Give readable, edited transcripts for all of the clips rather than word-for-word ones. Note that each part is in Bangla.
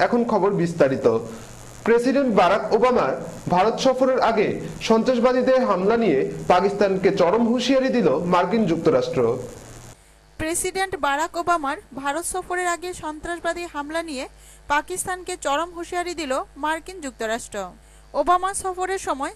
এখন খবর বিস্তারিত। প্রেসিডেন্ট বারাক ওবামার ভারত সফরের আগে সন্ত্রাসবাদীদের হামলা নিয়ে পাকিস্তানকে চরম হুঁশিয়ারি দিল মার্কিন যুক্তরাষ্ট্র। প্রেসিডেন্ট বারাক ওবামার ভারত সফরের আগে সন্ত্রাসবাদী হামলা নিয়ে পাকিস্তানকে চরম হুঁশিয়ারি দিল মার্কিন যুক্তরাষ্ট্র। ওবামা সফরের সময়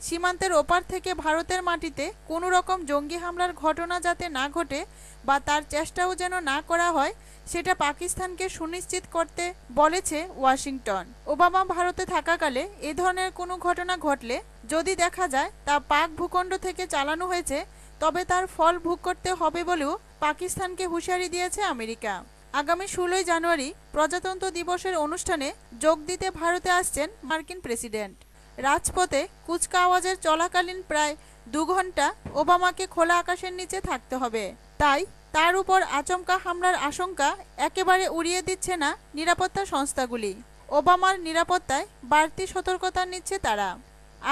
সীমান্তের ওপার থেকে ভারতের মাটিতে কোনো রকম জঙ্গি হামলার ঘটনা যাতে না ঘটে বা তার চেষ্টাও যেন না করা হয় সেটা পাকিস্তানকে সুনিশ্চিত করতে বলেছে ওয়াশিংটন। ওবামা ভারতে থাকাকালে এ ধরনের কোনো ঘটনা ঘটলে যদি দেখা যায় তা পাক ভূখণ্ড থেকে চালানো হয়েছে তবে তার ফল ভোগ করতে হবে বলেও পাকিস্তানকে হুঁশিয়ারি দিয়েছে আমেরিকা। আগামী 16 জানুয়ারি প্রজাতন্ত্র দিবসের অনুষ্ঠানে যোগ দিতে ভারতে আসছেন মার্কিন প্রেসিডেন্ট। রাজপথে কুচকাওয়াজের চলাকালীন প্রায় 2 ঘন্টা ওবামাকে খোলা আকাশের নিচে থাকতে হবে। তাই তার উপর আচমকা হামলার আশঙ্কা একেবারে উড়িয়ে দিচ্ছে না নিরাপত্তা সংস্থাগুলি। ওবামার নিরাপত্তায় বাড়তি সতর্কতা নিচ্ছে তারা।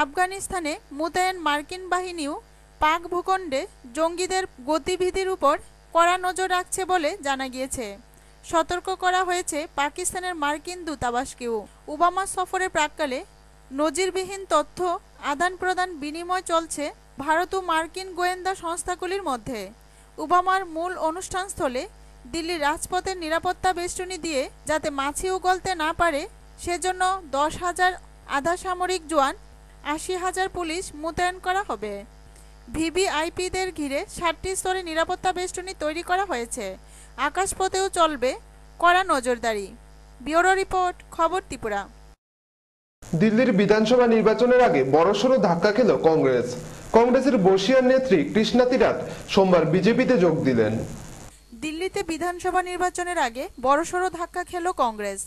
আফগানিস্তানে মোতায়েন মার্কিন বাহিনীও পাক ভূখণ্ডে জঙ্গিদের গতিবিধির উপর কড়া নজর রাখছে বলে জানা গিয়েছে। সতর্ক করা হয়েছে পাকিস্তানের মার্কিন দূতাবাসকেও। ওবামা সফরের প্রাক্কালে নজিরবিহীন তথ্য আদান প্রদান বিনিময় চলছে ভারত ও মার্কিন গোয়েন্দা সংস্থাগুলির মধ্যে। ওবামার মূল অনুষ্ঠানস্থলে দিল্লির রাজপথের নিরাপত্তা বেষ্টনী দিয়ে যাতে মাছিও গলতে না পারে সেজন্য 10,000 আধা সামরিক জওয়ান, 80,000 পুলিশ মোতায়েন করা হবে। ভিভিআইপিদের ঘিরে 7টি স্তরে নিরাপত্তা বেষ্টনী তৈরি করা হয়েছে। আকাশপথেও চলবে কড়া নজরদারি। ব্যুরো রিপোর্ট, খবর ত্রিপুরা। দিল্লির বিধানসভা নির্বাচনের আগে বড়সড় ধাক্কা খেল কংগ্রেস। কংগ্রেসের বর্ষীয়ান নেত্রী কৃষ্ণা তিরাথ সোমবার বিজেপিতে যোগ দিলেন। দিল্লিতে বিধানসভা নির্বাচনের আগে বড়সড় ধাক্কা খেল কংগ্রেস।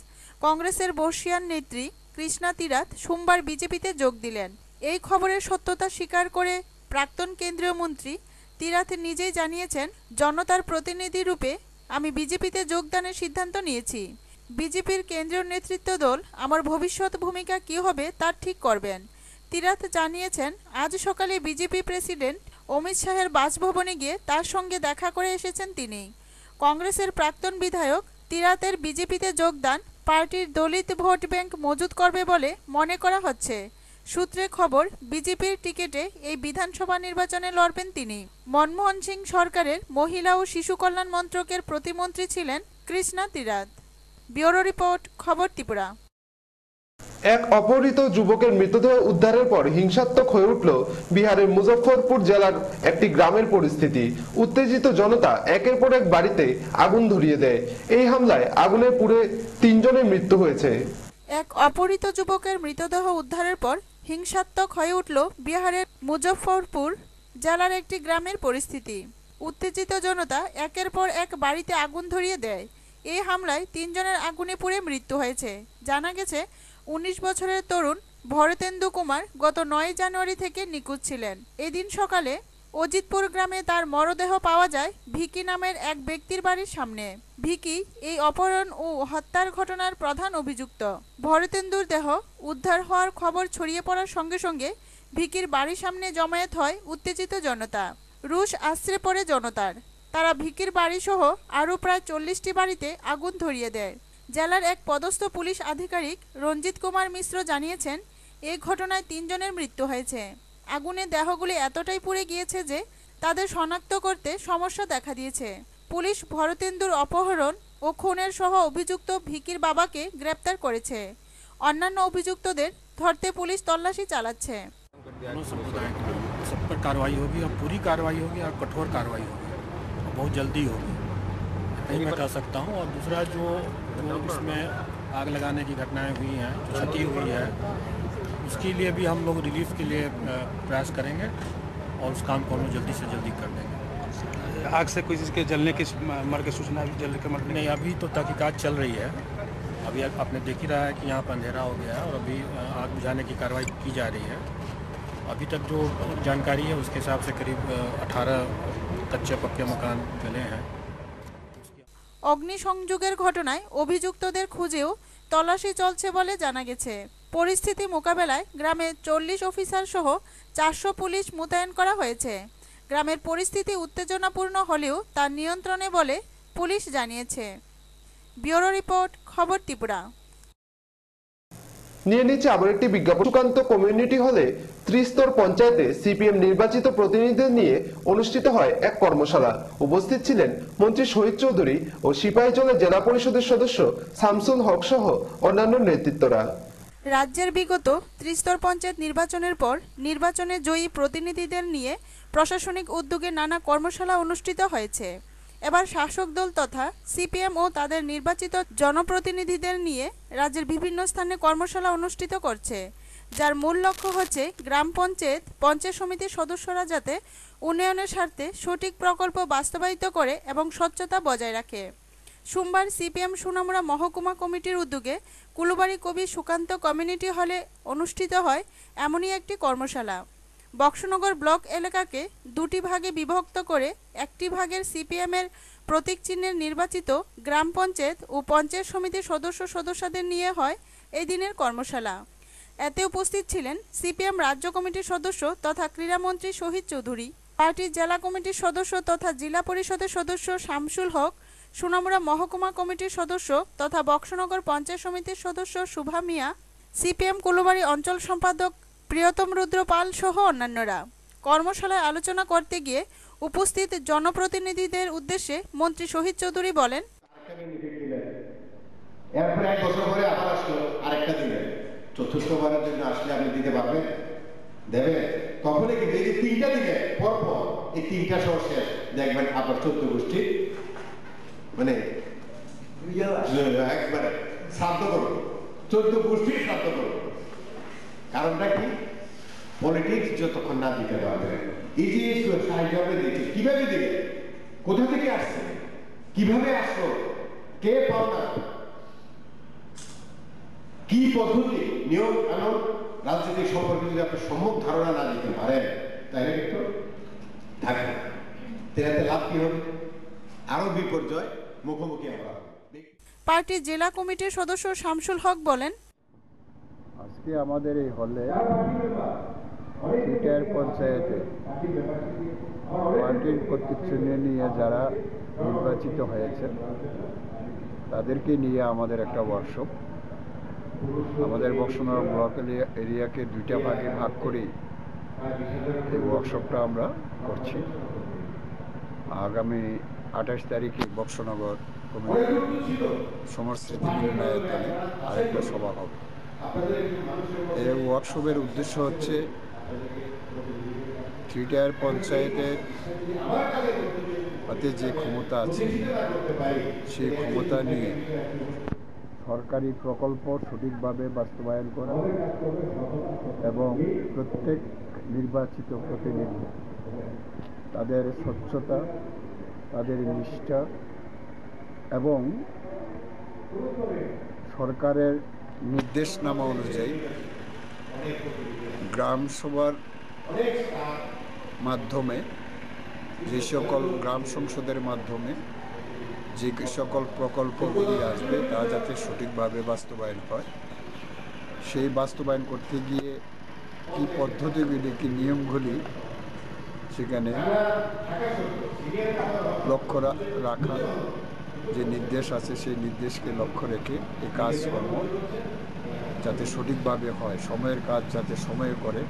কংগ্রেসের বর্ষীয়ান নেত্রী কৃষ্ণা তিরাথ সোমবার বিজেপিতে যোগ দিলেন। এই খবরের সত্যতা স্বীকার করে প্রাক্তন কেন্দ্রীয় মন্ত্রী তিরাথ নিজেই জানিয়েছেন, জনতার প্রতিনিধি রূপে আমি বিজেপিতে যোগদানের সিদ্ধান্ত নিয়েছি। বিজেপির কেন্দ্রীয় নেতৃত্ব দল আমার ভবিষ্যৎ ভূমিকা কী হবে তা ঠিক করবেন। তিরাথ জানিয়েছেন, আজ সকালে বিজেপি প্রেসিডেন্ট অমিত শাহের বাসভবনে গিয়ে তার সঙ্গে দেখা করে এসেছেন তিনি। কংগ্রেসের প্রাক্তন বিধায়ক তিরাথের বিজেপিতে যোগদান পার্টির দলিত ভোট ব্যাংক মজুত করবে বলে মনে করা হচ্ছে। সূত্রে খবর, বিজেপির টিকিটে এই বিধানসভা নির্বাচনে লড়বেন তিনি। মনমোহন সিং সরকারের মহিলা ও শিশু কল্যাণ মন্ত্রকের প্রতিমন্ত্রী ছিলেন কৃষ্ণা তিরাথ। ব্যুরো রিপোর্ট, খবর ত্রিপুরা। এক অপহৃত যুবকের মৃতদেহ উদ্ধারের পর হিংসাত্মক হয়ে উঠল বিহারের মুজফ্ফরপুর জেলার একটি গ্রামের পরিস্থিতি। উত্তেজিত জনতা একের পর এক বাড়িতে আগুন ধরিয়ে দেয়। এই হামলায় আগুনে পুড়ে 3 জনের মৃত্যু হয়েছে। এক অপহৃত যুবকের মৃতদেহ উদ্ধারের পর হিংসাত্মক হয়ে উঠল বিহারের মুজফ্ফরপুর জেলার একটি গ্রামের পরিস্থিতি। উত্তেজিত জনতা একের পর এক বাড়িতে আগুন ধরিয়ে দেয়। এই হামলায় 3 জনের আগুনে পুড়ে মৃত্যু হয়েছে। জানা গেছে, 19 বছরের তরুণ ভরতেন্দু কুমার গত 9 জানুয়ারি থেকে নিখোঁজ ছিলেন। এদিন সকালে অজিতপুর গ্রামে তার মরদেহ পাওয়া যায় ভিকি নামের এক ব্যক্তির বাড়ির সামনে। ভিকি এই অপহরণ ও হত্যার ঘটনার প্রধান অভিযুক্ত। ভরতেন্দুর দেহ উদ্ধার হওয়ার খবর ছড়িয়ে পড়ার সঙ্গে সঙ্গে ভিকির বাড়ির সামনে জমায়েত হয় উত্তেজিত জনতা। রুশ আশ্রে পড়ে জনতার। তারা ভিকির বাড়িসহ আরও প্রায় 40টি বাড়িতে আগুন ধরিয়ে দেয়। জেলার এক পদস্থ পুলিশ আধিকারিক রঞ্জিত কুমার মিশ্র জানিয়েছেন, এই ঘটনায় 3 জনের মৃত্যু হয়েছে। আগুনে দেহগুলি এতটাই পুড়ে গিয়েছে যে তাদের শনাক্ত করতে সমস্যা দেখা দিয়েছে। পুলিশ ভরতেন্দুর অপহরণ ও খুনের সহ অভিযুক্ত ভিকির বাবাকে গ্রেপ্তার করেছে। অন্যান্য অভিযুক্তদের ধরতে পুলিশ তল্লাশি চালাচ্ছে। सब पर कार्रवाई होगी और पूरी कार्रवाई होगी और कठोर कार्रवाई होगी, बहुत जल्दी होगी, यही मैं कह सकता हूँ। और दूसरा जो इसमें आग लगाने की घटनाएं हुई हैं, जो क्षति हुई है, उसके लिए भी हम लोग रिलीफ के लिए प्रयास करेंगे और उस काम को हम जल्दी से जल्दी कर देंगे। आग से कोई चीज़ के जलने की मर के सूचना भी जल के मर नहीं, अभी तो तहकीकात चल रही है। अभी आपने देख ही रहा है कि यहाँ पर अंधेरा हो गया है और अभी आग बुझाने की कार्रवाई की जा रही है। अभी तक जो जानकारी है उसके हिसाब से करीब 18 कच्चे पक्के मकान जले हैं। অগ্নিসংযোগের ঘটনায় অভিযুক্তদের খুঁজেও তল্লাশি চলছে বলে জানা গেছে। পরিস্থিতি মোকাবেলায় গ্রামে 40 অফিসার সহ 400 পুলিশ মোতায়েন করা হয়েছে। গ্রামের পরিস্থিতি উত্তেজনাপূর্ণ হলেও তার নিয়ন্ত্রণে বলে পুলিশ জানিয়েছে। ব্যুরো রিপোর্ট, খবর ত্রিপুরা। নিয়ে নিচ্ছে আবার একটি বিজ্ঞাপন। সুকান্ত কমিউনিটি হলে ত্রিস্তর পঞ্চায়েতে সিপিএম নির্বাচিত প্রতিনিধিদের নিয়ে অনুষ্ঠিত হয় এক কর্মশালা। উপস্থিত ছিলেন মন্ত্রী শহীদ চৌধুরী ও সিপাহীজলা জেলা পরিষদের সদস্য শামসুল হক সহ অন্যান্য নেতৃত্বরা। রাজ্যের বিগত ত্রিস্তর পঞ্চায়েত নির্বাচনের পর নির্বাচনে জয়ী প্রতিনিধিদের নিয়ে প্রশাসনিক উদ্যোগে নানা কর্মশালা অনুষ্ঠিত হয়েছে। এবার শাসক দল তথা সিপিএম ও তাদের নির্বাচিত জনপ্রতিনিধিদের নিয়ে রাজ্যের বিভিন্ন স্থানে কর্মশালা অনুষ্ঠিত করছে, যার মূল লক্ষ্য হচ্ছে গ্রাম পঞ্চায়েত সমিতির সদস্যরা যাতে উন্নয়নের স্বার্থে সঠিক প্রকল্প বাস্তবায়িত করে এবং স্বচ্ছতা বজায় রাখে। সোমবার সিপিএম সোনামুড়া মহকুমা কমিটির উদ্যোগে কুলুবাড়ি কবি সুকান্ত কমিউনিটি হলে অনুষ্ঠিত হয় এমনই একটি কর্মশালা। বক্সনগর ব্লক এলাকাকে দুটি ভাগে বিভক্ত করে একটি ভাগের সিপিএমের প্রতীক চিহ্নের নির্বাচিত গ্রাম পঞ্চায়েত ও পঞ্চায়েত সমিতির সদস্যদের নিয়ে হয় এই দিনের কর্মশালা। এতে উপস্থিত ছিলেন সিপিএম রাজ্য কমিটির সদস্য তথা ক্রীড়ামন্ত্রী শহীদ চৌধুরী, পার্টির জেলা কমিটির সদস্য তথা জেলা পরিষদের সদস্য শামসুল হক, সোনামুড়া মহকুমা কমিটির সদস্য তথা বক্সনগর পঞ্চায়েত সমিতির সদস্য শুভা মিয়া, সিপিএম কুলুবাড়ি অঞ্চল সম্পাদক প্রিয়তম রুদ্র পাল সহ অন্যান্যরা। কর্মশালায় আলোচনা করতে গিয়ে উপস্থিত জনপ্রতিনিধিদের উদ্দেশ্যে মন্ত্রী শহীদ চৌধুরী বলেন, এরপর এক বছর পরে আবার আসলো আরেকটা দিলেন, চতুর্থবারের জন্য আসলে আপনি দিতে পারবেন, দেবে? তখনই কিন্তু এই যে 3টা দিলে পরপর এই 3টা সহ শেষ, দেখবেন আবার 14 গোষ্ঠী মানে একবারে শ্রাদ্ধ করবো, 14 গোষ্ঠী শ্রাদ্ধ করবো। কারণটা কি? পলিটিক্স যতক্ষণ না দিতে পারবে, এই যে সাহায্য আপনি দিচ্ছে, কিভাবে দিবে, কোথা থেকে আসছে, কিভাবে আসলো, কে পাওনা, কি পদ্ধতি, নিয়ম কানুন, রাজনীতি সম্পর্কে যদি আপনি সম্যক ধারণা না দিতে পারেন তাহলে কিন্তু থাকবে, তাতে লাভ কি হবে? আরো বিপর্যয় মুখোমুখি আমরা। পার্টির জেলা কমিটির সদস্য শামসুল হক বলেন, আজকে আমাদের এই হলে সিটার পঞ্চায়েতে পার্টির প্রতীক চিহ্ন নিয়ে যারা নির্বাচিত হয়েছে তাদেরকে নিয়ে আমাদের একটা ওয়ার্কশপ, আমাদের বক্সনগর ব্লক এরিয়াকে 2টা ভাগে ভাগ করেই এই ওয়ার্কশপটা আমরা করছি। আগামী 28 তারিখে বক্সনগর সমস্মৃতি মিলনায়তনে আরেকটা সভা হবে। এই ওয়ার্কশপের উদ্দেশ্য হচ্ছে থ্রিটায়ার পঞ্চায়েতের হাতে যে ক্ষমতা আছে সেই ক্ষমতা নিয়ে সরকারি প্রকল্প সঠিকভাবে বাস্তবায়ন করা এবং প্রত্যেক নির্বাচিত প্রতিনিধি তাদের স্বচ্ছতা, তাদের নিষ্ঠা এবং সরকারের নির্দেশনামা অনুযায়ী গ্রাম সভার মাধ্যমে যে সকল গ্রাম সংসদের মাধ্যমে যে সকল প্রকল্পগুলি আসবে তা যাতে সঠিকভাবে বাস্তবায়ন হয়, সেই বাস্তবায়ন করতে গিয়ে কী পদ্ধতিগুলি, কী নিয়মগুলি সেখানে লক্ষ্য রাখা, যে নির্দেশ আছে সেই নির্দেশকে লক্ষ্য রেখে এই কাজকর্ম যাতে সঠিকভাবে হয়, সময়ের কাজ যাতে সময়ে করে,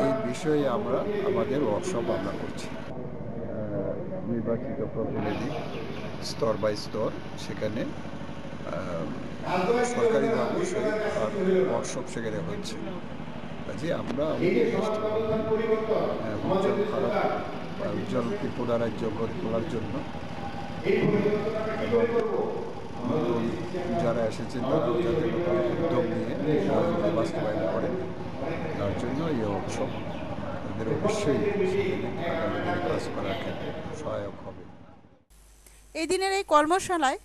এই বিষয়ে আমরা আমাদের ওয়ার্কশপ আমরা করছি। নির্বাচিত প্রতিনিধি স্তর বাই স্তর সেখানে সরকারি অবশ্যই ওয়ার্কশপ সেখানে হচ্ছে। কাজে আমরা উজ্জ্বল ভারত বা উজ্জ্বল ত্রিপুরা রাজ্য গড়ে তোলার জন্য এবং নতুন যারা এসেছেন তারা যাতে নতুন উদ্যোগ নিয়ে রাজনীতি বাস্তবায়ন করেন, তার জন্য এই ওয়ার্কশপ তাদের অবশ্যই আগামী দিনে কাজ করার ক্ষেত্রে সহায়ক হবে। এই দিনের এই কর্মশালায়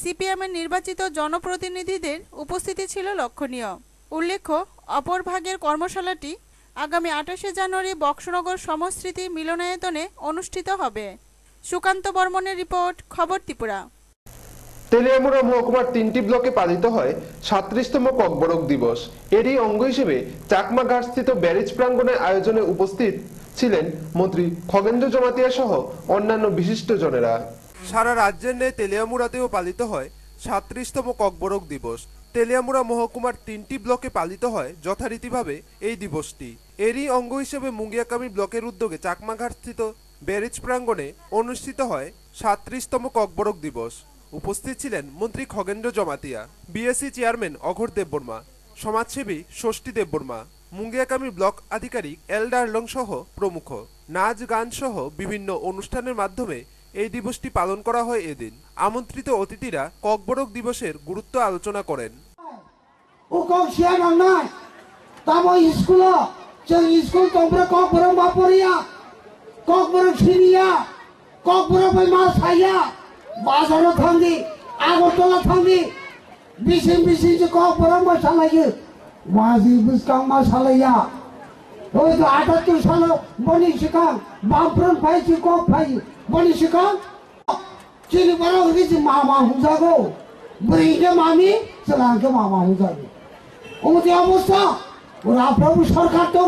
সিপিএমের নির্বাচিত জনপ্রতিনিধিদের উপস্থিতি ছিল লক্ষণীয়। উল্লেখ্য, অপর ভাগের কর্মশালাটি আগামী 28শে জানুয়ারি বক্সনগর সমস্মৃতি মিলনায়তনে অনুষ্ঠিত হবে। সুকান্ত বর্মনের রিপোর্ট, খবর ত্রিপুরা। তেলিয়ামুড়া মহকুমার 3টি ব্লকে পালিত হয় 37তম ককবরক দিবস। এরই অঙ্গ হিসেবে চাকমা ঘাটস্থিত ব্যারেজ প্রাঙ্গণে আয়োজনে উপস্থিত ছিলেন মন্ত্রী খগেন্দ্র জমাতিয়া সহ অন্যান্য বিশিষ্টজনেরা। সারা রাজ্যের ন্যায় তেলিয়ামুড়াতেও পালিত হয় 37তম ককবরক দিবস। তেলিয়ামুড়া মহকুমার 3টি ব্লকে পালিত হয় যথারীতিভাবে এই দিবসটি। এরই অঙ্গ হিসেবে মুঙ্গিয়াকামি ব্লকের উদ্যোগে চাকমাঘাটস্থিত ব্যারেজ প্রাঙ্গণে অনুষ্ঠিত হয় 37তম ককবরক দিবস। উপস্থিত ছিলেন মন্ত্রী খগেন্দ্র জমাতিয়া, বিএসসি চেয়ারম্যান অঘোর দেববর্মা, সমাজসেবী ষষ্ঠী দেববর্মা, মুঙ্গিয়াকামি ব্লক আধিকারিক এলডারলং সহ প্রমুখ। নাচ গান সহ বিভিন্ন অনুষ্ঠানের মাধ্যমে এই দিবসটি পালন করা হয়। এদিন আমন্ত্রিত অতিথিরা ককবরক দিবসের গুরুত্ব আলোচনা করেন। Mazi buskang masalaya. Oi to 78 সালে বনি শিকাং বামফ্রন্ট ফাইছি কো ফাই বনি শিকাং চিনি বড় হইছে মামা হুজাগো বইকে মামি চলাকে মামা হুজাগো ওমতে অবস্থা ওরা প্রভু সরকার তো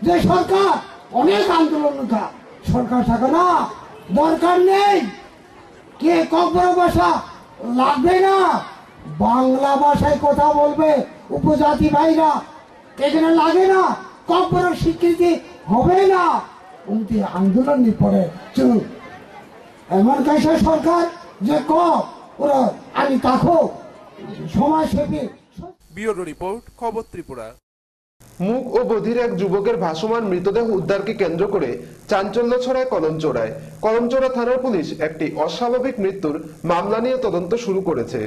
যে সরকার অনেক আন্দোলন কা সরকার থাকে না দরকার নেই কে কবর ভাষা লাগবে না বাংলা ভাষায় কথা বলবে উপজাতি ভাইরা এখানে লাগে না কবর স্বীকৃতি হবে না উনতি আন্দোলন নি পড়ে চল এমন কাছে সরকার যে ওরা আমি তাকো সমাজসেবী। ব্যুরো রিপোর্ট, খবর ত্রিপুরা। মুক ও বধির এক যুবকের ভাসমান মৃতদেহ উদ্ধারকে কেন্দ্র করে চাঞ্চল্য ছড়ায় কলমচোরায়। কলমচোরা থানার পুলিশ একটি অস্বাভাবিক মৃত্যুর মামলা নিয়ে তদন্ত শুরু করেছে।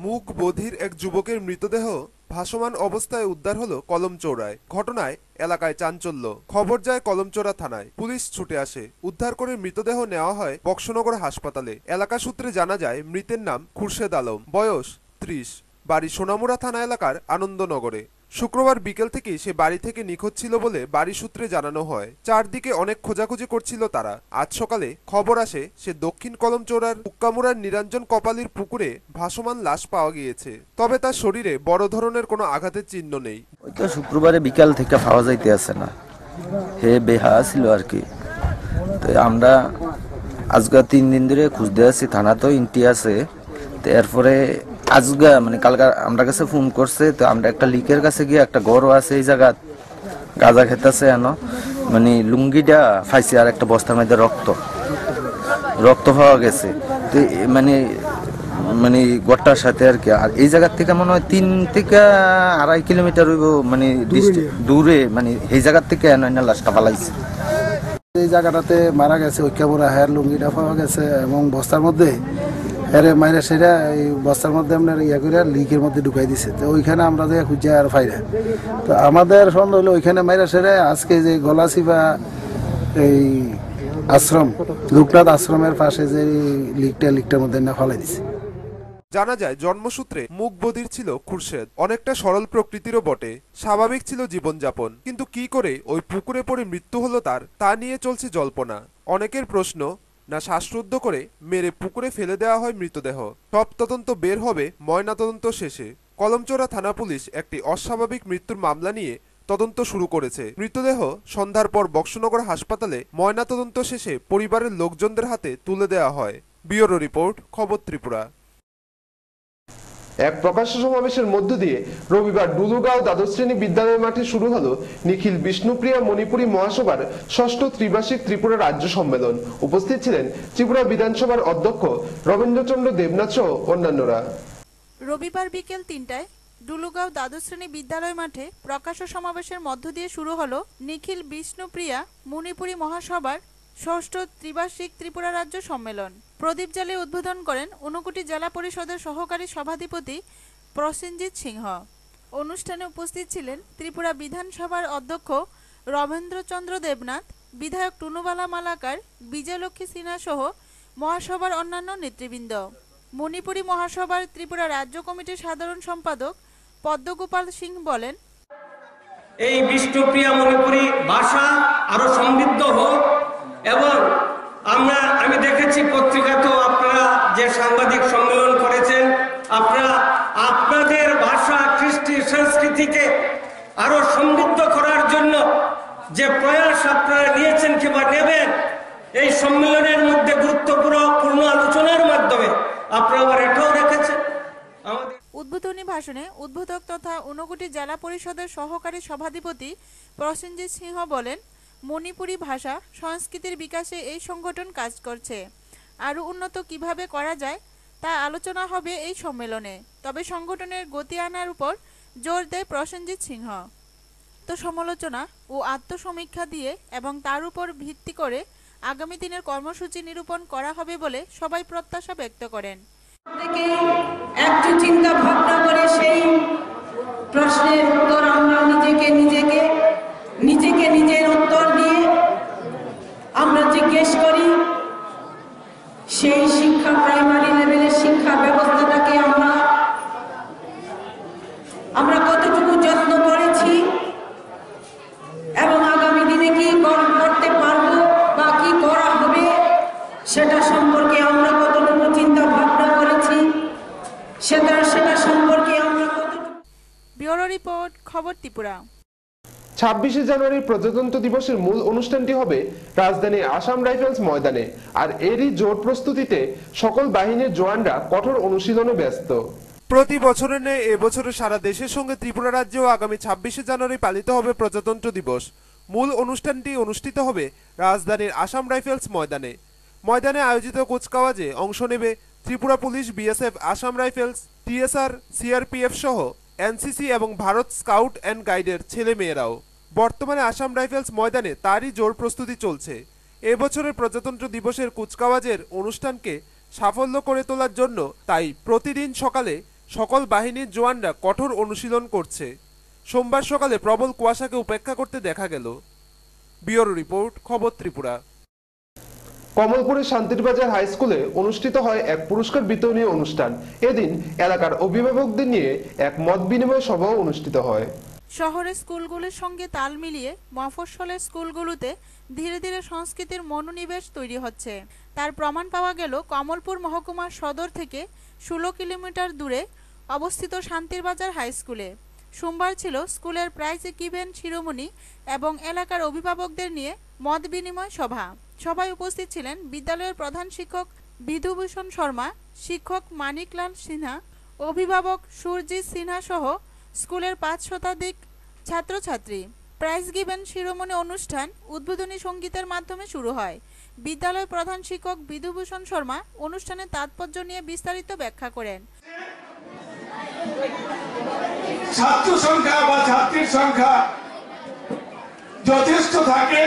মুক বধির এক যুবকের মৃতদেহ ভাসমান অবস্থায় উদ্ধার হলো কলমচৌড়ায়। ঘটনায় এলাকায় চাঞ্চল্য। খবর যায় কলমচৌড়া থানায়, পুলিশ ছুটে আসে। উদ্ধার করে মৃতদেহ নেওয়া হয় বক্সনগর হাসপাতালে। এলাকা সূত্রে জানা যায় মৃতের নাম খুরশেদ আলম, বয়স 30, বাড়ি সোনামুড়া থানা এলাকার আনন্দনগরে। শুক্রবার বিকেল থেকে সে বাড়ি থেকে নিখোঁজ ছিল বলে বাড়ি সূত্রে জানানো হয়। চারদিকে অনেক খোঁজাখুঁজি করছিল তারা। আজ সকালে খবর আসে সে দক্ষিণ কলমচৌড়ার উক্কামুড়ার নিরঞ্জন কপালির পুকুরে ভাসমান লাশ পাওয়া গিয়েছে। তবে তার শরীরে বড় ধরনের কোনো আঘাতের চিহ্ন নেই। ওই তো শুক্রবারে বিকাল থেকে পাওয়া যাইতে আছে না, হে বেহা ছিল আর কি। তো আমরা আজকে 3 দিন ধরে খুঁজতে আছি, থানা তো ইন্টি আছে। তো এরপরে আজকে মানে কালকে আমরা কাছে ফোন করছে, তো আমরা একটা লিকের কাছে গিয়ে একটা গরু আছে এই জায়গা গাঁজা খেতেছে এনো, মানে লুঙ্গিটা ফাইছে আর একটা বস্তার মধ্যে রক্ত পাওয়া গেছে। তো মানে মানে গোটার সাথে আর কি। আর এই জায়গার থেকে মনে হয় 3 থেকে 2.5 কিলোমিটার হইব, মানে দূরে, মানে এই জায়গার থেকে এনে লাশটা পালাইছে। এই জায়গাটাতে মারা গেছে ঐক্যপুরা, হেয়ার লুঙ্গিটা পাওয়া গেছে এবং বস্তার মধ্যে এরে মাইরা সেরা এই বস্তার মধ্যে আপনার ইয়া করে লিকের মধ্যে ঢুকাই দিছে। তো ওইখানে আমরা যে খুঁজে আর ফাইরা, তো আমাদের সন্দেহ হলো ওইখানে মাইরা সেরা আজকে যে গলাচিপা এই আশ্রম লোকনাথ আশ্রমের পাশে যে লিকটার মধ্যে না ফেলাই দিছে। জানা যায় জন্মসূত্রে মুক বধির ছিল খুরশেদ, অনেকটা সরল প্রকৃতিরও বটে। স্বাভাবিক ছিল জীবনযাপন, কিন্তু কি করে ওই পুকুরে পড়ে মৃত্যু হলো তার, তা নিয়ে চলছে জল্পনা। অনেকের প্রশ্ন, না শ্বাসরুদ্ধ করে মেরে পুকুরে ফেলে দেওয়া হয় মৃতদেহ। সব তদন্ত বের হবে ময়নাতদন্ত শেষে। কলমচৌড়া থানা পুলিশ একটি অস্বাভাবিক মৃত্যুর মামলা নিয়ে তদন্ত শুরু করেছে। মৃতদেহ সন্ধ্যার পর বক্সনগর হাসপাতালে ময়নাতদন্ত শেষে পরিবারের লোকজনদের হাতে তুলে দেওয়া হয়। ব্যুরো রিপোর্ট, খবর ত্রিপুরা। এক প্রকাশ্য সমাবেশের মধ্য দিয়ে রবিবার ডুলুগাঁও দ্বাদশ শ্রেণী বিদ্যালয় মাঠে শুরু হলো নিখিল বিষ্ণুপ্রিয়া মণিপুরী মহাসভার 6ষ্ঠ ত্রিবার্ষিক ত্রিপুরা রাজ্য সম্মেলন। উপস্থিত ছিলেন ত্রিপুরা বিধানসভার অধ্যক্ষ রবীন্দ্রচন্দ্র দেবনাথ সহ অন্যান্যরা। রবিবার বিকেল 3টায় ডুলুগাঁও দ্বাদশ শ্রেণী বিদ্যালয় মাঠে প্রকাশ্য সমাবেশের মধ্য দিয়ে শুরু হলো নিখিল বিষ্ণুপ্রিয়া মণিপুরী মহাসভার 6ষ্ঠ ত্রিবার্ষিক ত্রিপুরা রাজ্য সম্মেলন। প্রদীপ জ্বালিয়ে উদ্বোধন করেন ঊনকোটি জেলা পরিষদের সহকারী সভাধিপতি প্রসেনজিৎ সিংহ। অনুষ্ঠানে উপস্থিত ছিলেন ত্রিপুরা বিধানসভার অধ্যক্ষ রবীন্দ্রচন্দ্র দেবনাথ, বিধায়ক টুনুবালা মালাকার, বিজয়লক্ষ্মী সিনহা সহ মহাসভার অন্যান্য নেতৃবৃন্দ। মণিপুরী মহাসভার ত্রিপুরা রাজ্য কমিটির সাধারণ সম্পাদক পদ্মগোপাল সিং বলেন, এই বিষ্ণুপ্রিয়া মণিপুরী ভাষা আরো সমৃদ্ধ হোক। এবং আমি দেখেছি পত্রিকাতেও আপনারা যে সাংবাদিক সম্মেলন করেছেন, আপনারা আপনাদের ভাষা কৃষ্টি সংস্কৃতিকে আরো সমৃদ্ধ করার জন্য যে প্রয়াস আপনারা নিয়েছেন কিংবা নেবেন, এই সম্মেলনের মধ্যে গুরুত্বপূর্ণ আলোচনার মাধ্যমে আপনারা আবার এটাও রেখেছেন উদ্বোধনী ভাষণে উদ্বোধক তথা ঊনকোটি জেলা পরিষদের সহকারী সভাধিপতি প্রসেনজিৎ সিংহ বলেন, মণিপুরী ভাষা সংস্কৃতির বিকাশে এই সংগঠন কাজ করছে। আরও উন্নত কিভাবে করা যায় তা আলোচনা হবে এই সম্মেলনে। তবে সংগঠনের গতি আনার উপর জোর দেয় প্রসেনজিৎ সিংহ। আত্মসমালোচনা ও আত্মসমীক্ষা দিয়ে এবং তার উপর ভিত্তি করে আগামী দিনের কর্মসূচি নিরূপণ করা হবে বলে সবাই প্রত্যাশা ব্যক্ত করেন। একটু চিন্তা ভাবনা করে সেই প্রশ্নের উত্তর আমরা নিজেকে নিজের উত্তর দিয়ে আমরা জিজ্ঞেস করি, সেই শিক্ষা প্রাইমারি লেভেলের শিক্ষা ব্যবস্থাটাকে আমরা কতটুকু যত্ন করেছি এবং আগামী দিনে কি করতে পারবো বা কি করা হবে সেটা সম্পর্কে আমরা কতটুকু চিন্তা ভাবনা করেছি, সেটা সম্পর্কে আমরা কতটুকু। ব্যুরো রিপোর্ট, খবর ত্রিপুরা। 26শে জানুয়ারি প্রজাতন্ত্র দিবসের মূল অনুষ্ঠানটি হবে রাজধানীর আসাম রাইফেলস ময়দানে। আর এরই জোর প্রস্তুতিতে সকল বাহিনীর জওয়ানরা কঠোর অনুশীলনে ব্যস্ত। প্রতি বছরের ন্যায় এবছরে সারা দেশের সঙ্গে ত্রিপুরা রাজ্যেও আগামী 26শে জানুয়ারি পালিত হবে প্রজাতন্ত্র দিবস। মূল অনুষ্ঠানটি অনুষ্ঠিত হবে রাজধানীর আসাম রাইফেলস ময়দানে আয়োজিত কুচকাওয়াজে অংশ নেবে Tripura police, BSF, Assam rifles, TSR, CRPF সহ এনসিসি এবং ভারত স্কাউট অ্যান্ড গাইডের ছেলে মেয়েরাও। বর্তমানে আসাম রাইফেলস ময়দানে তারই জোর প্রস্তুতি চলছে। এবছরের প্রজাতন্ত্র দিবসের কুচকাওয়াজের অনুষ্ঠানকে সাফল্য করে তোলার জন্য তাই প্রতিদিন সকালে সকল বাহিনীর জওয়ানরা কঠোর অনুশীলন করছে। সোমবার সকালে প্রবল কুয়াশাকে উপেক্ষা করতে দেখা গেল। ব্যুরো রিপোর্ট, খবর ত্রিপুরা। কমলপুরের শান্তিরবাজার হাই স্কুলে অনুষ্ঠিত হয় এক পুরস্কার বিতরণী অনুষ্ঠান। এদিন এলাকার অভিভাবকদের নিয়ে এক মত বিনিময় সভাও অনুষ্ঠিত হয়। শহরের স্কুলগুলোর সঙ্গে তাল মিলিয়ে মফস্বলের স্কুলগুলোতে ধীরে ধীরে সংস্কৃতির মনোনিবেশ তৈরি হচ্ছে। তার প্রমাণ পাওয়া গেল কমলপুর মহকুমার সদর থেকে 16 কিলোমিটার দূরে অবস্থিত শান্তিরবাজার হাই স্কুলে। সোমবার ছিল স্কুলের প্রাইজ গিভেন শিরোমণি এবং এলাকার অভিভাবকদের নিয়ে মত বিনিময় সভা। সভায় উপস্থিত ছিলেন বিদ্যালয়ের প্রধান শিক্ষক বিধুভূষণ শর্মা, শিক্ষক মানিকলাল সিনহা, অভিভাবক সুরজিৎ সিনহা সহ স্কুলের 5 শতাধিক ছাত্রছাত্রী। প্রাইজ গিভেন শিরোমণি অনুষ্ঠান উদ্বোধনী সঙ্গীতের মাধ্যমে শুরু হয়। বিদ্যালয় প্রধান শিক্ষক বিধুভূষণ শর্মা অনুষ্ঠানের তাৎপর্য নিয়ে বিস্তারিত ব্যাখ্যা করেন। ছাত্র সংখ্যা বা ছাত্রীর সংখ্যা যথেষ্ট থাকে,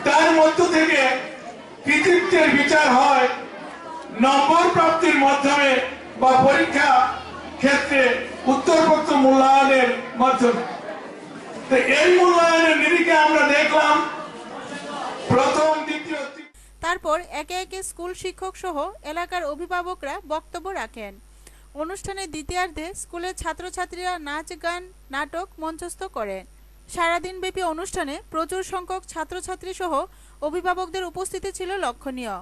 তার মধ্য থেকে কৃতিত্বের বিচার হয় নম্বর প্রাপ্তির মাধ্যমে বা পরীক্ষা ক্ষেত্রে উত্তরপত্র মূল্যায়নের মাধ্যমে। এই মূল্যায়নের নিরিখে আমরা দেখলাম প্রথম, দ্বিতীয়। তারপর একে একে স্কুল শিক্ষক সহ এলাকার অভিভাবকরা বক্তব্য রাখেন। অনুষ্ঠানের দ্বিতীয়ার্ধে স্কুলের ছাত্রছাত্রীরা নাচ, গান, নাটক মঞ্চস্থ করেন। সারাদিনব্যাপী অনুষ্ঠানে প্রচুর সংখ্যক ছাত্রছাত্রী সহ অভিভাবকদের উপস্থিতি ছিল লক্ষণীয়।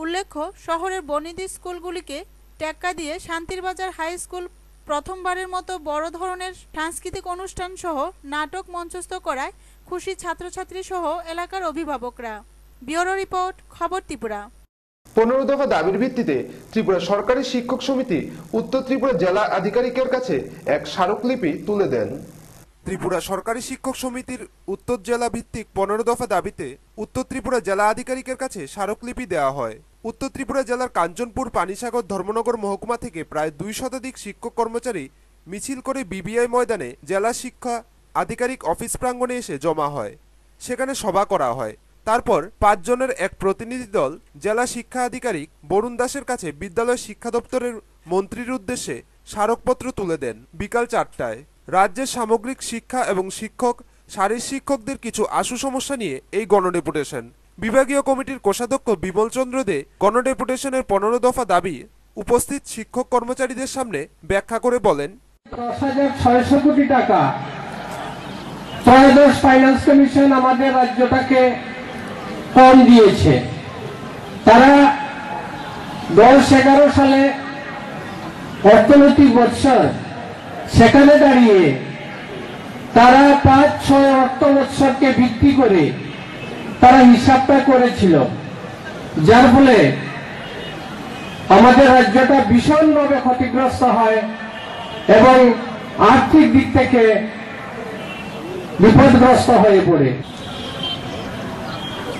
উল্লেখ্য, শহরের বনিদি স্কুলগুলিকে টেক্কা দিয়ে শান্তিরবাজার হাই স্কুল প্রথমবারের মতো বড় ধরনের সাংস্কৃতিক অনুষ্ঠান সহ নাটক মঞ্চস্থ করায় খুশি ছাত্রছাত্রী সহ এলাকার অভিভাবকরা। ব্যুরো রিপোর্ট, খবর ত্রিপুরা। 15 দফা দাবির ভিত্তিতে ত্রিপুরা সরকারি শিক্ষক সমিতি উত্তর ত্রিপুরা জেলা আধিকারিকের কাছে এক স্মারকলিপি তুলে দেন। ত্রিপুরা সরকারি শিক্ষক সমিতির উত্তর জেলা ভিত্তিক 15 দফা দাবিতে উত্তর ত্রিপুরা জেলা আধিকারিকের কাছে স্মারকলিপি দেওয়া হয়। উত্তর ত্রিপুরা জেলার কাঞ্চনপুর, পানিসাগর, ধর্মনগর মহকুমা থেকে প্রায় 2 শতাধিক শিক্ষক কর্মচারী মিছিল করে বিবিআই ময়দানে জেলা শিক্ষা আধিকারিক অফিস প্রাঙ্গণে এসে জমা হয়। সেখানে সভা করা হয়। তারপর 5 জনের এক প্রতিনিধি দল জেলা শিক্ষা আধিকারিক বরুণ দাসের কাছে বিদ্যালয় শিক্ষা দপ্তরের মন্ত্রীর উদ্দেশ্যে স্মারকপত্র তুলে দেন। বিকাল 4টায় রাজ্যের সামগ্রিক শিক্ষা এবং শিক্ষক, শারীর শিক্ষকদের কিছু আশু সমস্যা নিয়ে এই গণডেপুটেশন। বিভাগীয় কমিটির কোষাধ্যক্ষ বিমল চন্দ্র দে গণডেপুটেশনের 15 দফা দাবি উপস্থিত শিক্ষক কর্মচারীদের সামনে ব্যাখ্যা করে বলেন, 10,600 কোটি টাকা ত্রয়োদশ ফাইন্যান্স কমিশন আমাদের রাজ্যটাকে কম দিয়েছে। তারা 10-11 সালে অর্থনৈতিক বৎসর সেখানে দাঁড়িয়ে তারা 5-6 অর্থ বৎসরকে ভিত্তি করে তারা হিসাবটা করেছিল, যার ফলে আমাদের রাজ্যটা ভীষণভাবে ক্ষতিগ্রস্ত হয় এবং আর্থিক দিক থেকে বিপদগ্রস্ত হয়ে পড়ে।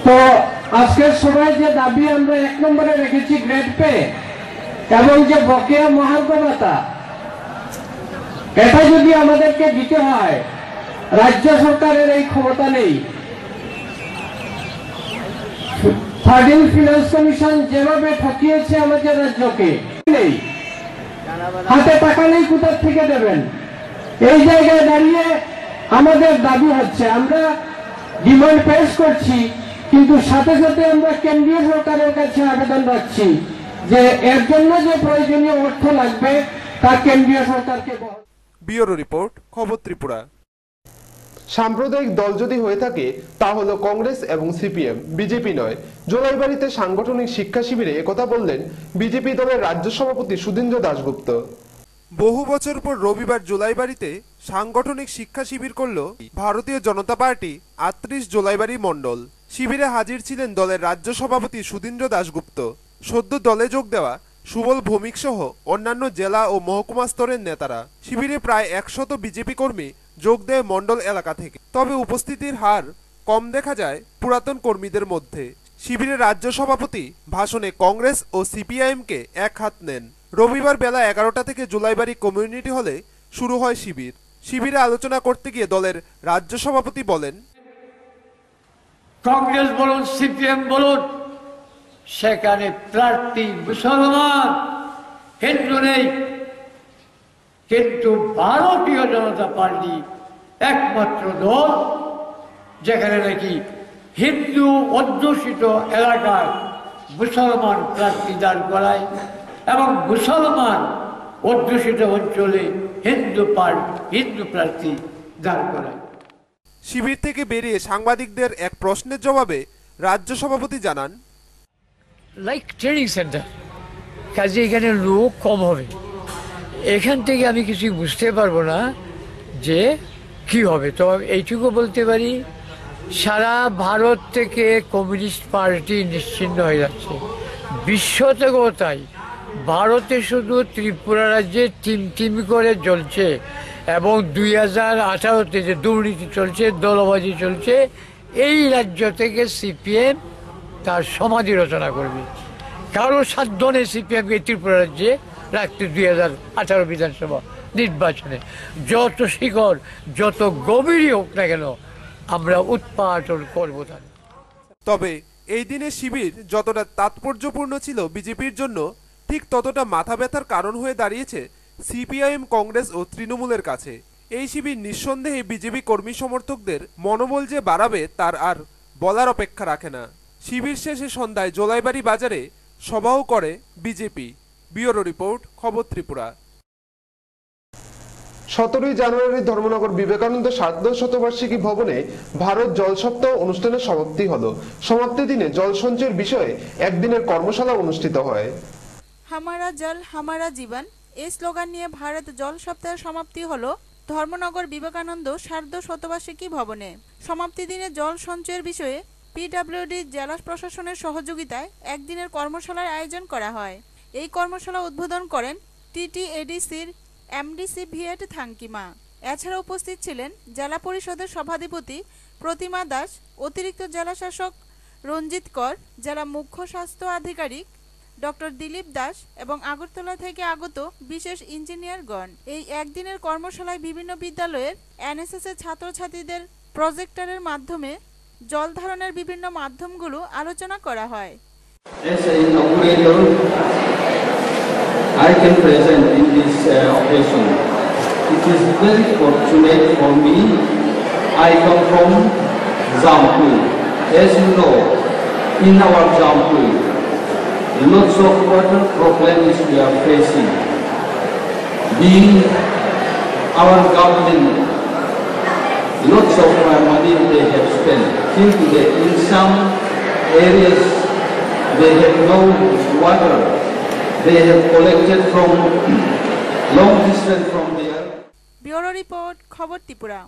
তো আজকের সময় যে দাবি আমরা 1 নম্বরে রেখেছি গ্রেড পে এবং যে বকেয়া মহার্ঘ ভাতা, এটা যদি আমাদেরকে দিতে হয়, রাজ্য সরকারের এই ক্ষমতা নেই। 13 ফিনান্স কমিশন যেভাবে ঠকিয়েছে আমাদের রাজ্যকে, নেই হাতে টাকা নেই, কোথার থেকে দেবেন? এই জায়গায় দাঁড়িয়ে আমাদের দাবি হচ্ছে, আমরা ডিমান্ড পেশ করছি, কিন্তু সাথে সাথে আমরা কেন্দ্রীয় সরকারের কাছে আবেদন রাখছি যে এর জন্য যে প্রয়োজনীয় অর্থ লাগবে তা কেন্দ্রীয় সরকারকে। ব্যুরো রিপোর্ট, খবর ত্রিপুরা। সাম্প্রদায়িক দল যদি হয়ে থাকে তা হলো কংগ্রেস এবং সিপিএম, বিজেপি নয়। জোলাইবাড়িতে সাংগঠনিক শিক্ষা শিবিরে একথা বললেন বিজেপি দলের রাজ্য সভাপতি সুধীন্দ্র দাশগুপ্ত। বহু বছর পর রবিবার জোলাইবাড়িতে সাংগঠনিক শিক্ষা শিবির করল ভারতীয় জনতা পার্টি ৩৮ জোলাইবাড়ি মণ্ডল। শিবিরে হাজির ছিলেন দলের রাজ্য সভাপতি সুধীন্দ্র দাশগুপ্ত, সদ্য দলে যোগ দেওয়া সুবল ভৌমিক সহ অন্যান্য জেলা ও মহকুমা স্তরের নেতারা। শিবিরে প্রায় 100 বিজেপি কর্মী যোগ দেয় মণ্ডল এলাকা থেকে, তবে উপস্থিতির হার কম দেখা যায় পুরাতন কর্মীদের মধ্যে। শিবিরের রাজ্য সভাপতি ভাষণে কংগ্রেস ও সিপিআইএমকে এক হাত নেন। রবিবার বেলা 11টা থেকে জোলাইবাড়ি কমিউনিটি হলে শুরু হয় শিবির। শিবিরে আলোচনা করতে গিয়ে দলের রাজ্য সভাপতি বলেন, কংগ্রেস বলুন সিপিএম বলুন, সেখানে প্রার্থী মুসলমান, হিন্দু নেই, কিন্তু ভারতীয় জনতা পার্টি একমাত্র দল যেখানে নাকি হিন্দু অধ্যুষিত এলাকায় মুসলমান প্রার্থী দাঁড় করায় এবং মুসলমান অধ্যুষিত অঞ্চলে হিন্দু প্রার্থী দাঁড় করায়। শিবির থেকে বেরিয়ে সাংবাদিকদের এক প্রশ্নের জবাবে রাজ্য সভাপতি জানান, লাইক ট্রেনিং সেন্টার, কাজে এখানে লোক কম হবে, এখান থেকে আমি কিছু বুঝতে পারবো না যে কি হবে। তো এইটুকু বলতে পারি, সারা ভারত থেকে কমিউনিস্ট পার্টি নিশ্চিহ্ন হয়ে যাচ্ছে, বিশ্ব থেকেও তাই। ভারতে শুধু ত্রিপুরা রাজ্যে টিম করে চলছে এবং 2018-তে যে দুর্নীতি চলছে, দলবাজি চলছে, এই রাজ্য থেকে সিপিএম তার সমাধি রচনা করবে। কারো সাধ্য নেই সিপিএমকে ত্রিপুরা রাজ্যে রাখতে 2018 বিধানসভা নির্বাচনে। যত শিকড় যত গভীরই হোক না কেন, আমরা উৎপাদন করবো। তবে এই দিনের শিবির যতটা তাৎপর্যপূর্ণ ছিল বিজেপির জন্য, ঠিক ততটা মাথা ব্যথার কারণ হয়ে দাঁড়িয়েছে সিপিআইএম, কংগ্রেস ও তৃণমূলের কাছে। এই শিবির নিঃসন্দেহে বিজেপি কর্মী সমর্থকদের মনোবল যে বাড়াবে তার আর বলার অপেক্ষা রাখে না। শিবির শেষে সন্ধ্যায় জোলাইবাড়ি বাজারে সভাও করে বিজেপি। ব্যুরো রিপোর্ট, খবর ত্রিপুরা। 17 জানুয়ারি ধর্মনগর বিবেকানন্দ সার্ধশতবার্ষিকী ভবনে ভারত জল সপ্তাহ অনুষ্ঠানের সমাপ্তি হলো। সমাপ্তি দিনে জল সঞ্চয়ের বিষয়ে একদিনের কর্মশালা অনুষ্ঠিত হয়। হামারা জল হামারা জীবন এই স্লোগান নিয়ে ভারত জল সপ্তাহের সমাপ্তি হলো ধর্মনগর বিবেকানন্দ সার্ধশতবার্ষিকী ভবনে। সমাপ্তি দিনে জল সঞ্চয়ের বিষয়ে পিডব্লিউডি জেলা প্রশাসনের সহযোগিতায় একদিনের কর্মশালার আয়োজন করা হয়। এই কর্মশালা উদ্বোধন করেন টিটিএডিসির এমডিসি ভিএট থাঙ্কিমা। এছাড়া উপস্থিত ছিলেন জেলা পরিষদের সভাধিপতি প্রতিমা দাস, অতিরিক্ত জেলা শাসক রঞ্জিত কর, জেলা মুখ্য স্বাস্থ্য আধিকারিক ডক্টর দিলীপ দাস এবং আগরতলা থেকে আগত বিশেষ ইঞ্জিনিয়ারগণ। এই একদিনের কর্মশালায় বিভিন্ন বিদ্যালয়ের এনএসএস এর ছাত্রছাত্রীদের প্রজেক্টরের মাধ্যমে জল ধারণের বিভিন্ন মাধ্যমগুলো আলোচনা করা হয়। I can present in this occasion. It is very fortunate for me. I come from Jampui. As you know, in our Jampui, lots of water problems we are facing. Being our government, lots of money they have spent. Till today, in some areas, they have no water. They have collected from long distance from there. Bureau report, খবর ত্রিপুরা।